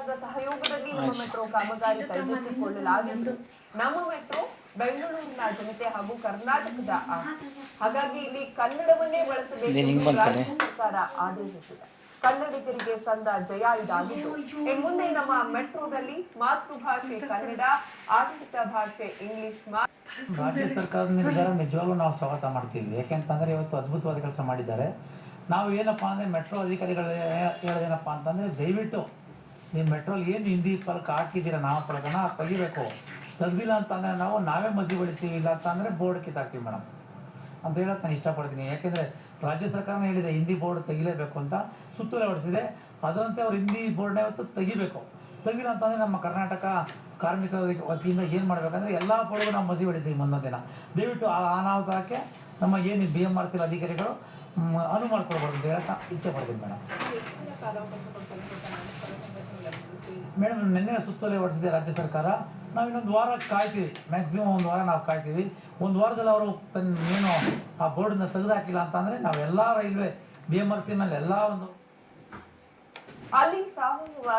ಸರ್ಕಾರದ ಸಹಯೋಗದಲ್ಲಿ ನಮ್ಮ ಮೆಟ್ರೋ ಕಾಮಗಾರಿ ಕೈಗೆತ್ತಿಕೊಳ್ಳಲಾಗಿದ್ದು ನಮ್ಮ ಮೆಟ್ರೋ ಬೆಂಗಳೂರಿನ ಜನತೆ ಹಾಗೂ ಕರ್ನಾಟಕದ ಹಾಗಾಗಿ ಇಲ್ಲಿ ಕನ್ನಡವನ್ನೇ ಬಳಸಬೇಕು ರಾಜ್ಯ ಸರ್ಕಾರ ಆದೇಶಿಸಿದೆ. ಕನ್ನಡಿಗರಿಗೆ ಸಂದ ಜಯ ಇದಾಗಿದ್ದು ಮುಂದೆ ನಮ್ಮ ಮೆಟ್ರೋದಲ್ಲಿ ಮಾತೃಭಾಷೆ ಕನ್ನಡ, ಆಡಳಿತ ಭಾಷೆ ಇಂಗ್ಲಿಷ್. ರಾಜ್ಯ ಸರ್ಕಾರದ ನಿರ್ಧಾರ ನಿಜವಾಗ್ಲೂ ನಾವು ಸ್ವಾಗತ ಮಾಡ್ತೀವಿ. ಯಾಕೆಂತಂದರೆ ಇವತ್ತು ಅದ್ಭುತವಾದ ಕೆಲಸ ಮಾಡಿದ್ದಾರೆ. ನಾವು ಏನಪ್ಪ ಅಂದರೆ ಮೆಟ್ರೋ ಅಧಿಕಾರಿಗಳು ಹೇಳೋದೇನಪ್ಪ ಅಂತಂದರೆ, ದಯವಿಟ್ಟು ನೀವು ಮೆಟ್ರೋಲಿ ಏನು ಹಿಂದಿ ಫಲಕ ಹಾಕಿದ್ದೀರ ನಾಮಫಲಕನ ತೆಗಿಬೇಕು. ತೆಗ್ದಿಲ್ಲ ಅಂತಂದರೆ ನಾವೇ ಮಸಿ ಹೊಡಿತೀವಿ, ಇಲ್ಲ ಅಂತಂದರೆ ಬೋರ್ಡ್ ಕಿತ್ತಾಕ್ತೀವಿ ಮೇಡಮ್ ಅಂತ ಹೇಳೋಕ್ಕೆ ನಾನು ಇಷ್ಟಪಡ್ತೀನಿ. ಯಾಕೆಂದರೆ ರಾಜ್ಯ ಸರ್ಕಾರನೇ ಹೇಳಿದೆ ಹಿಂದಿ ಬೋರ್ಡ್ ತೆಗಿಲೇಬೇಕು ಅಂತ, ಸುತ್ತೋಲೆ ಹೊಡಿಸಿದೆ. ಅದರಂತೆ ಅವ್ರು ಹಿಂದಿ ಬೋರ್ಡ್ನ ಇವತ್ತು ತೆಗಿಬೇಕು. ತೆಗಿಲ್ಲ ಅಂತಂದರೆ ನಮ್ಮ ಕರ್ನಾಟಕ ಕಾರ್ಮಿಕರ ವತಿಯಿಂದ ಏನು ಮಾಡಬೇಕಂದ್ರೆ ಎಲ್ಲ ಬೋರ್ಡ್ಗೂ ನಾವು ಮಸಿ ಹೊಡಿತೀವಿ ಮುಂದೊಂದು ದಿನ. ದಯವಿಟ್ಟು ಆ ಅನಾಹುತಕ್ಕೆ ನಮ್ಮ ಏನು BMRC ಅಧಿಕಾರಿಗಳು ಅನುವು ಮಾಡಿಕೊಡ್ಬಾರ್ದು ಅಂತ ಹೇಳಕ್ಕೆ ಇಚ್ಛೆ ಪಡ್ತೀನಿ ಮೇಡಮ್. ನಿನ್ನೆ ಸುತ್ತೋಲೆ ಹೊಡಿಸಿದೆ ರಾಜ್ಯ ಸರ್ಕಾರ. ನಾವು ಇನ್ನೊಂದು ವಾರ ಕಾಯ್ತೀವಿ, ಮ್ಯಾಕ್ಸಿಮಮ್ ಒಂದು ವಾರ ನಾವು ಕಾಯ್ತೀವಿ. ಒಂದು ವಾರದಲ್ಲಿ ಅವರು ಏನು ಆ ಬೋರ್ಡನ್ನ ತೆಗೆದುಹಾಕಿಲ್ಲ ಅಂತಂದರೆ ನಾವೆಲ್ಲ ರೈಲ್ವೆ BMRC ಮೇಲೆ ಎಲ್ಲ ಒಂದು ಅಲ್ಲಿ ಸಾವಯವ